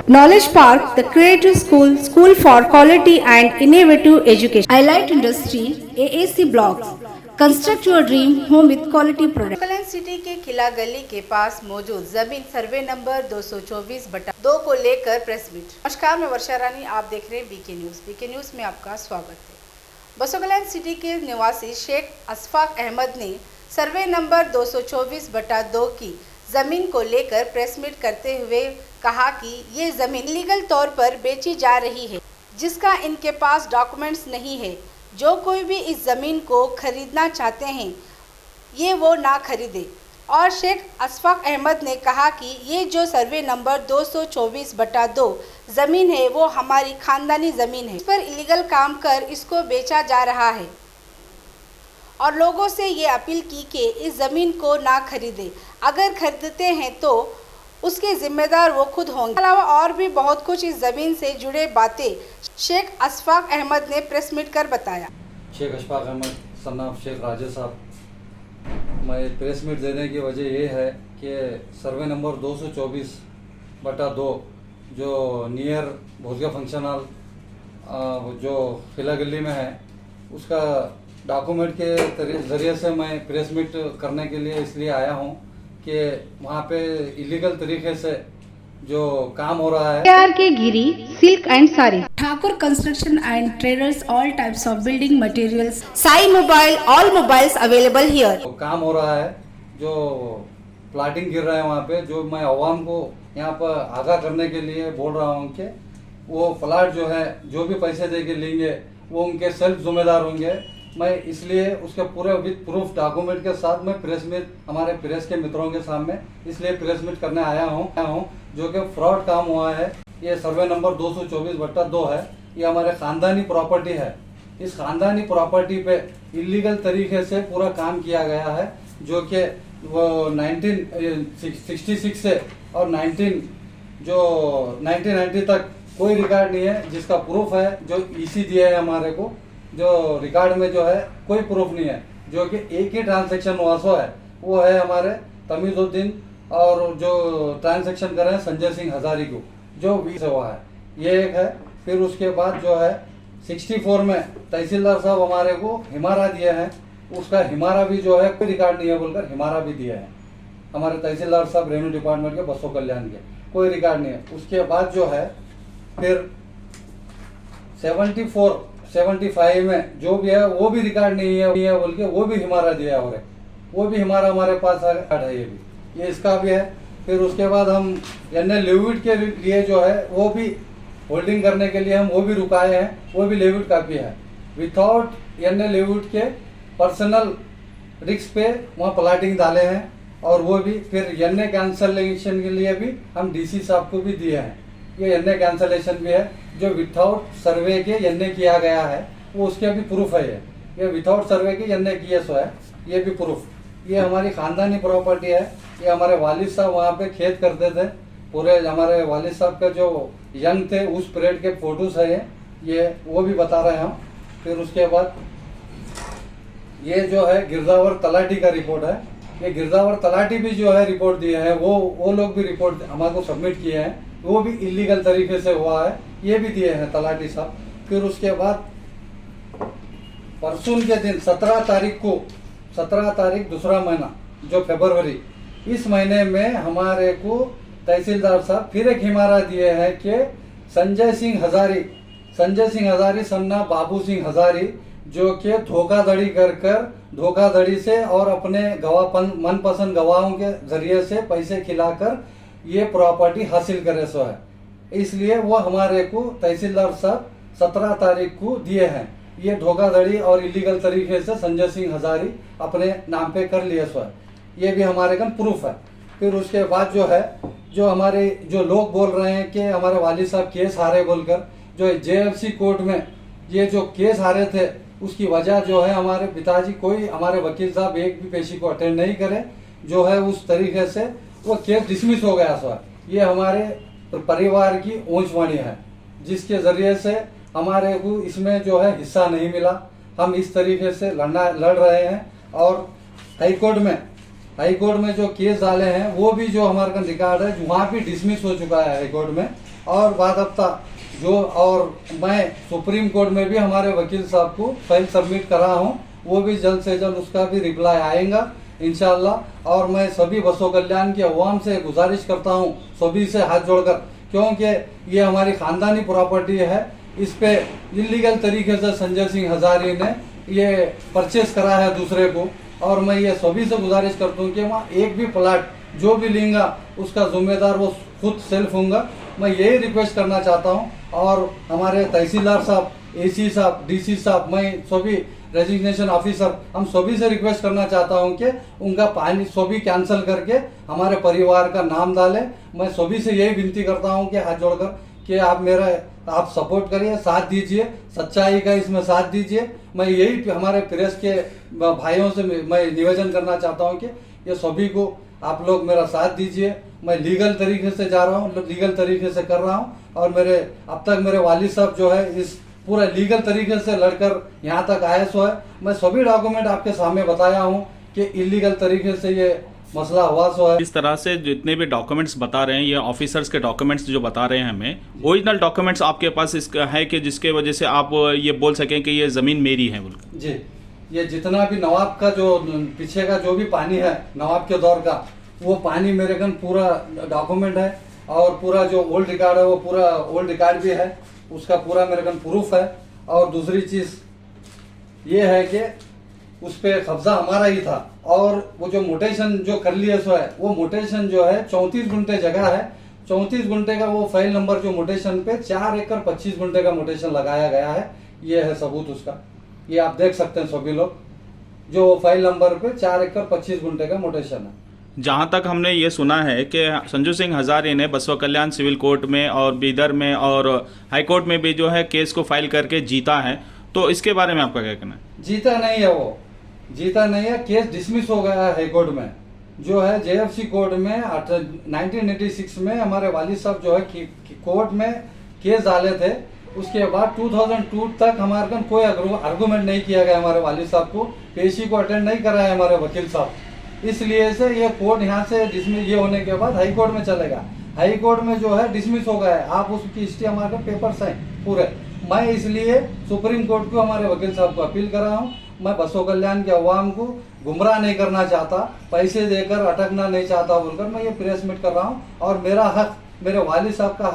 Knowledge Park, the creative school, school for quality and innovative education. Highlight Industry, AAC Blocks. Construct your dream home with quality products. Kiln city के किला गली के पास मौजूद जमीन survey number 224/2 को लेकर press meet. नमस्कार, मैं वर्षा रानी, आप देख रहे हैं बीके न्यूज़। बीके न्यूज़ में आपका स्वागत है। बसोकलन सिटी के निवासी शेख अशफाक अहमद ने सर्वे नंबर 224/2 की ज़मीन को लेकर प्रेस मीट करते हुए कहा कि ये ज़मीन लीगल तौर पर बेची जा रही है, जिसका इनके पास डॉक्यूमेंट्स नहीं है। जो कोई भी इस ज़मीन को खरीदना चाहते हैं ये वो ना खरीदे। और शेख अशफाक अहमद ने कहा कि ये जो सर्वे नंबर 224/2 ज़मीन है वो हमारी ख़ानदानी ज़मीन है। इस पर इलीगल काम कर इसको बेचा जा रहा है और लोगों से ये अपील की कि इस ज़मीन को ना खरीदे। अगर खरीदते हैं तो उसके ज़िम्मेदार वो खुद होंगे। इसके अलावा और भी बहुत कुछ इस ज़मीन से जुड़े बातें शेख अशफाक अहमद ने प्रेस मीट कर बताया। शेख अशफाक अहमद सन्नाफ शेख राजे साहब, मैं प्रेस मीट देने की वजह ये है कि सर्वे नंबर 224/2 जो नियर भोजगा फंक्शन हॉल जो किला गली में है, उसका डॉक्यूमेंट के ज़रिए से मैं प्रेस मीट करने के लिए इसलिए आया हूँ कि वहाँ पे इलीगल तरीके से जो काम हो रहा है। KR के Giri silk and sari, Thakur construction and traders, all types of building materials, Sai mobile, all mobiles available here. तो काम हो रहा है, जो प्लाटिंग गिर रहा है वहाँ पे, जो मैं आवाम को यहाँ पर आगाह करने के लिए बोल रहा हूँ कि वो प्लाट जो है जो भी पैसे दे के लेंगे वो उनके सेल्फ जिम्मेदार होंगे। मैं इसलिए उसके पूरे विद प्रूफ डॉक्यूमेंट के साथ मैं प्रेस मीट हमारे प्रेस के मित्रों के सामने इसलिए प्रेस मीट करने आया हूँ जो कि फ्रॉड काम हुआ है। ये सर्वे नंबर 224/2 है, ये हमारे खानदानी प्रॉपर्टी है। इस खानदानी प्रॉपर्टी पे इलीगल तरीके से पूरा काम किया गया है, जो कि वो 1966 से और 1990 तक कोई रिकॉर्ड नहीं है जिसका प्रूफ है। जो ईसी दिया है हमारे को, जो रिकॉर्ड में जो है कोई प्रूफ नहीं है। जो कि एक ही ट्रांजैक्शन हुआ सो है, वो है हमारे तमीजुद्दीन और जो ट्रांजैक्शन कर रहे हैं संजय सिंह हजारी को, जो 20 हुआ है, ये एक है। फिर उसके बाद जो है 64 में तहसीलदार साहब हमारे को हिमारा दिया है, उसका हिमारा भी जो है कोई रिकॉर्ड नहीं है बोलकर हिमारा भी दिया है हमारे तहसीलदार साहब रेवेन्यू डिपार्टमेंट के बसों कल्याण के, कोई रिकॉर्ड नहीं है। उसके बाद जो है फिर 75 में जो भी है वो भी रिकॉर्ड नहीं है बोल के वो भी हिमारा दिया है, वो भी हिमारा हमारे पास है, ये इसका भी है। फिर उसके बाद हम एनए लेविट के लिए जो है वो भी होल्डिंग करने के लिए हम वो भी रुकाए हैं, वो भी लेविट कापी है। विदाउट एनए लेविट के पर्सनल रिस्क पे वहाँ प्लाटिंग डाले हैं, और वो भी फिर एनए कैंसलेशन के लिए भी हम डीसी साहब को भी दिए हैं। ये एनए कैंसलेशन भी है, जो विदाउट सर्वे के एनए किया गया है, वो उसके भी प्रूफ है। ये विदाउट सर्वे के एनए किए सो है, ये भी प्रूफ। ये हमारी खानदानी प्रॉपर्टी है। ये हमारे वालिद साहब वहाँ पे खेत करते थे, पूरे हमारे वालिद साहब का जो यंग थे उस पीरियड के फोटोज है ये वो भी बता रहे हैं हम। फिर उसके बाद ये जो है गिरजावर तलाटी का रिपोर्ट है। ये गिरजावर तलाटी भी जो है रिपोर्ट दिए हैं, वो लोग भी रिपोर्ट हमारे को सबमिट किए हैं, वो भी इलीगल तरीके से हुआ है, ये भी दिए हैं तलाटी साहब। फिर उसके बाद परसों के दिन 17 तारीख दूसरा महीना जो फरवरी, इस महीने में हमारे को तहसीलदार साहब फिर एक हिमारा दिए हैं कि संजय सिंह हजारी सन्ना बाबू सिंह हजारी, जो कि धोखाधड़ी से और अपने मनपसंद गवाहों के जरिए से पैसे खिलाकर ये प्रॉपर्टी हासिल करे सो है। इसलिए वो हमारे को तहसीलदार साहब 17 तारीख को दिए हैं। ये धोखाधड़ी और इलीगल तरीके से संजय सिंह हजारी अपने नाम पे कर लिए सो है, ये भी हमारे का प्रूफ है। फिर उसके बाद जो है जो हमारे जो लोग बोल रहे हैं कि हमारे वालिद साहब केस हारे बोलकर, जो जेएफसी कोर्ट में ये जो केस हारे थे उसकी वजह जो है हमारे पिताजी कोई हमारे वकील साहब एक भी पेशी को अटेंड नहीं करे, जो है उस तरीके से वो केस डिसमिस हो गया सर। ये हमारे परिवार की ऊंचवाणी है, जिसके जरिए से हमारे को इसमें जो है हिस्सा नहीं मिला। हम इस तरीके से लड़ रहे हैं। और हाईकोर्ट में जो केस डाले हैं वो भी जो हमारे का रिकॉर्ड है वहाँ भी डिसमिस हो चुका है हाईकोर्ट में। और बाकायदा जो, और मैं सुप्रीम कोर्ट में भी हमारे वकील साहब को फाइल सबमिट करा हूँ, वो भी जल्द से जल्द उसका भी रिप्लाई आएगा इंशाल्लाह। और मैं सभी बसों कल्याण की अवाम से गुजारिश करता हूँ, सभी से हाथ जोड़कर, क्योंकि ये हमारी खानदानी प्रॉपर्टी है, इस पे इलीगल तरीके से संजय सिंह हजारी ने ये परचेस करा है दूसरे को। और मैं ये सभी से गुजारिश करता हूँ कि वहाँ एक भी प्लाट जो भी लेंगा उसका जिम्मेदार वो खुद सेल्फ होगा। मैं यही रिक्वेस्ट करना चाहता हूँ। और हमारे तहसीलदार साहब, एसी साहब, डीसी साहब, मैं सभी रेजिग्नेशन ऑफिसर, हम सभी से रिक्वेस्ट करना चाहता हूं कि उनका पानी सभी कैंसिल करके हमारे परिवार का नाम डालें। मैं सभी से यही विनती करता हूं कि हाथ जोड़कर कि आप सपोर्ट करिए, साथ दीजिए, सच्चाई का इसमें साथ दीजिए। मैं यही हमारे प्रेस के भाइयों से मैं निवेदन करना चाहता हूं कि ये सभी को आप लोग मेरा साथ दीजिए। मैं लीगल तरीके से जा रहा हूँ, लीगल तरीके से कर रहा हूँ। और अब तक मेरे वालिद साहब जो है इस पूरा लीगल तरीके से लड़कर यहाँ तक आए सो है। मैं सभी डॉक्यूमेंट आपके सामने बताया हूँ कि इलीगल तरीके से ये मसला हुआ सो है। इस तरह से जितने भी डॉक्यूमेंट्स बता रहे हैं, ये ऑफिसर्स के डॉक्यूमेंट्स जो बता रहे हैं हमें, ओरिजिनल डॉक्यूमेंट्स आपके पास इसका है कि जिसके वजह से आप ये बोल सकें कि ये ज़मीन मेरी है बोल? जी, ये जितना भी नवाब का जो पीछे का जो भी पानी है नवाब के दौर का, वो पानी मेरे कन पूरा डॉक्यूमेंट है। और पूरा जो ओल्ड रिकॉर्ड है वो पूरा ओल्ड रिकॉर्ड भी है, उसका पूरा मेरे कन प्रूफ है। और दूसरी चीज ये है कि उस पे कब्जा हमारा ही था। और वो जो मोटेशन जो कर लिए सो है, वो मोटेशन जो है 34 गुंठे जगह है, 34 गुंठे का वो फाइल नंबर जो मोटेशन पे 4 एकड़ 25 गुंठे का मोटेशन लगाया गया है। ये है सबूत उसका, ये आप देख सकते हैं सभी लोग, जो फाइल नंबर पे 4 एकड़ 25 गुंठे का मोटेशन है। जहां तक हमने ये सुना है कि संजू सिंह हजारी ने बसवा कल्याण सिविल कोर्ट में और बीदर में और हाई कोर्ट में भी जो है केस को फाइल करके जीता है, तो इसके बारे में आपका क्या कहना है? जीता नहीं है, वो जीता नहीं है, केस डिसमिस हो गया है हाई कोर्ट में। जो है जेएफसी कोर्ट में 1986 में हमारे वालिद साहब जो है कोर्ट में केस डाले थे। उसके बाद 2002 तक हमारे कन कोई आर्गूमेंट नहीं किया गया, हमारे वालिद साहब को पेशी को अटेंड नहीं कराया हमारे वकील साहब। इसलिए से ये कोर्ट यहाँ से डिसमिस ये होने के बाद हाई कोर्ट में चलेगा। हाई कोर्ट में जो है डिसमिस हो गया है, आप उसकी हिस्ट्री हमारे पेपर्स हैं पूरे। मैं इसलिए सुप्रीम कोर्ट को हमारे वकील साहब को अपील कर रहा हूँ। मैं बसों कल्याण के अवाम को गुमराह नहीं करना चाहता, पैसे देकर अटकना नहीं चाहता बोलकर मैं ये प्रेस मीट कर रहा हूँ। और मेरा हक, मेरे वालिद साहब का हक